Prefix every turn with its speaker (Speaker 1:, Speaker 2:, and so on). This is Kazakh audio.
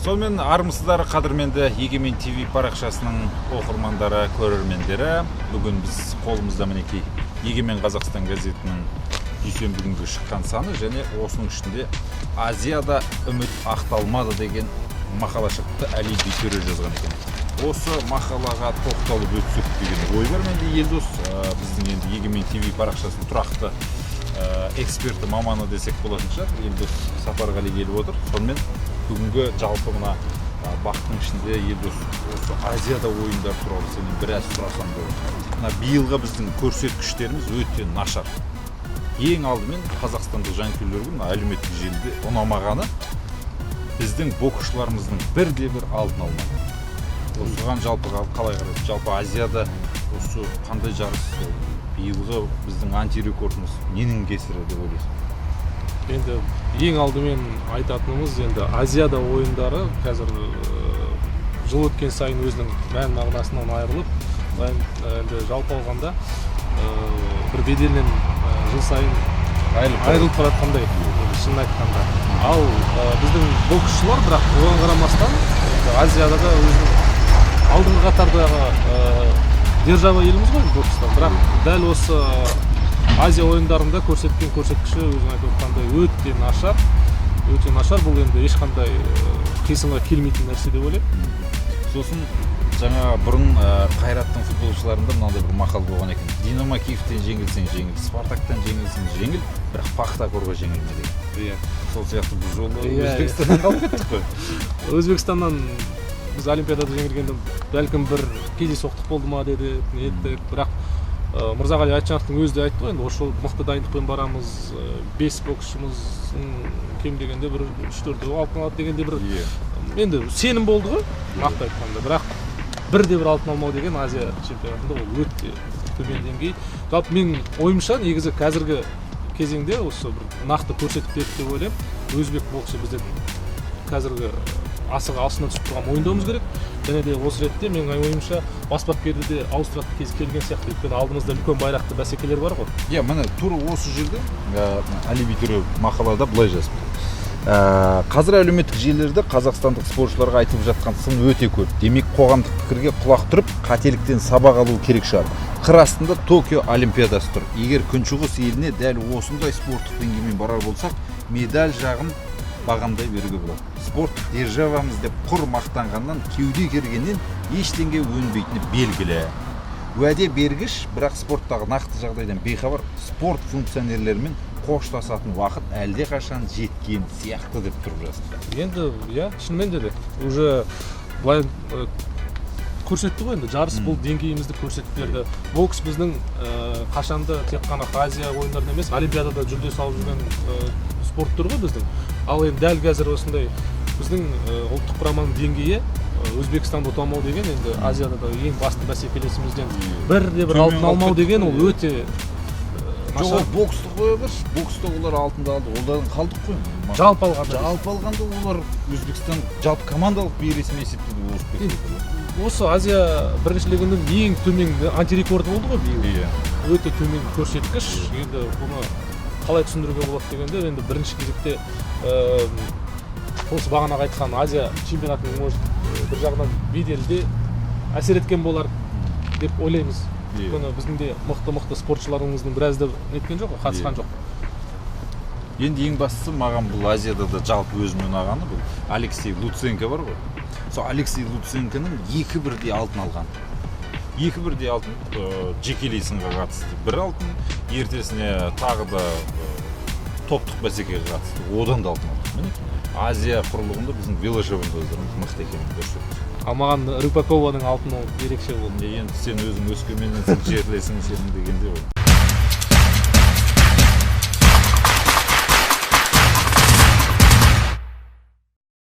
Speaker 1: Сонымен армысыздар қадірменді Егемен ТV парақшасының оқырмандары, көрермендері. Бүгін біз қолымызда мінекей Егемен Қазақстан газетінің дүйсенбі күнгі шыққан саны және осының ішінде Азияда үміт ақталмады деген мақала шықты. Әли Битөре жазған екен. Осы мақалаға тоқталып өтсек деген ой бар менде. Елдос біздің енді Егемен ТV парақшасының тұрақты эксперті маманы десек болатын шығар. Елдос Сапарғали келіп отыр. Сонымен бүгінгі жалпы мына бақтың ішінде Елдос осы Азияда ойындар туралы сенен біраз сұрасам болады. Мына биылғы біздің көрсеткіштеріміз өте нашар. Ең алдымен қазақстандық жанкүйерлерге әлеуметтік желіде ұнамағаны біздің боксшыларымыздың бірде-бір алтын алмады. Осыған жалпы қалай қарайсыз? Жалпы Азияда осы қандай жарыс биылғы біздің антирекордымыз ненің кесірі деп ойлайсыз?
Speaker 2: Енді ең алдымен айтатынымыз, енді Азияда ойындары қазір жыл өткен сайын өзінің мән мағынасынан айырылып, енді жалпы алғанда бір беделінен жыл сайын айырылып баратқандай, шынын айтқанда. Ал біздің боксшылар бірақ оған қарамастан Азияда да өзінің алдыңғы қатардағы держава еліміз ғой бокста. Бірақ дәл осы Азия ойындарында көрсеткен көрсеткіші өзің айтып отқандай өте нашар. Бұл енді ешқандай қисынға келмейтін нәрсе деп ойлаймын.
Speaker 1: Сосын жаңа бұрын Қайраттың футболшыларында мынандай бір мақал болған екен. Динамо Киевтен жеңілсең жеңіл, Спартактан жеңілсең жеңіл, бірақ Пахтакорға жеңілме деген. Сол сияқты бұл жолы Өзбекстаннан қалып кеттік қой.
Speaker 2: Өзбекстаннан біз Олимпиадада жеңілгенде бәлкім бір кездейсоқтық болды ма деді, бірақ Мырзағали Айтжановтың өзі де айтты ғой, енді осы жол мықты дайындықпен барамыз, 5 боксшымыздың кем дегенде бір 3-4 алтын алады дегенде бір енді сенім болды ғой, нақты айтқанда. Бірақ бірде-бір алтын алмау деген Азия чемпионатында ол өте төмен деңгей. Жалпы мен ойымша негізі қазіргі кезеңде осы бір нақты көрсетіп берді деп ойлаймын. Өзбек боксы бізде қазіргі асыға алшына түсіп тұрған мойындауымыз керек. Және де осы ретте менің ойымша бас бапкерді де ауыстыратын кез келген сияқты. Өйткені алдымызда үлкен байрақты бәсекелер бар ғой.
Speaker 1: Міне тура осы жерде Әли Битөре мақалада былай жазыпты. Қазір әлеуметтік желілерде қазақстандық спортшыларға айтылып жатқан сын өте көп. Демек қоғамдық пікірге құлақ түріп, қателіктен сабақ алу керек шығар. Қыр астында Токио Олимпиадасы тұр. Егер күншығыс еліне дәл осындай спорттық деңгеймен барар болсақ, медаль жағын бағамдай беруге болады. Спорттық державамыз деп құр мақтанғаннан, кеуде кергеннен ештеңе өнбейтіні белгілі. Уәде бергіш, бірақ спорттағы нақты жағдайдан бейхабар спорт функционерлерімен қоштасатын уақыт әлде қашан жеткен сияқты деп тұрып жазды.
Speaker 2: Енді, шынымен де уже былай көрсетті ғой, енді жарыс бұл деңгейімізді көрсетіп берді. Бокс біздің қашанда тек қана Азия ойындарында емес, Олимпиадада жүлде салып жүрген спорт түрі ғой біздің. Ал енді дәл қазір осындай біздің ұлттық құраманың деңгейі Өзбекстанды ұтамау деген, енді Азияда да ең басты бәсекелесімізден бірде-бір алтын алмау деген ол өте
Speaker 1: нашар. Боксты қойылыр, бокста олар алтынды алды, олардан қалдық қой.
Speaker 2: Жалпы
Speaker 1: алғанда олар Өзбекстан жалпы командалық бейресми есептеді Өзбекстан.
Speaker 2: Осы Азия біріншілігінің ең төмен антирекорды болды ғой биыл. Өте төмен көрсеткіш. Енді бұны қалай түсіндіруге болады дегенде, енді бірінші кезекте осы бағанағы айтқан Азия чемпионатының может бір жағынан беделде әсер еткен болар деп ойлаймыз. Өйткені біздің де мықты спортшыларымыздың біразда неткен жоқ, қатысқан жоқ.
Speaker 1: Енді ең бастысы маған бұл Азияда да жалпы өзіме ұнағаны бұл Алексей Луценко бар ғой. Сол Алексей Луценконың 2 бірдей алтын алған. 2 бірдей алтын жекелей сынға қатысты. Бір алтын, ертесіне тағы да топтық бәсекеге қатысты. Одан да алтын алды. Азия құрлығында біздің велошабандоздарымыз мықты екенін көрсетті.
Speaker 2: Ал маған Рыпакованың алтыны ерекше болды.
Speaker 1: Енді сен өзің өскеменнен жерлесің сенің дегенде ғой.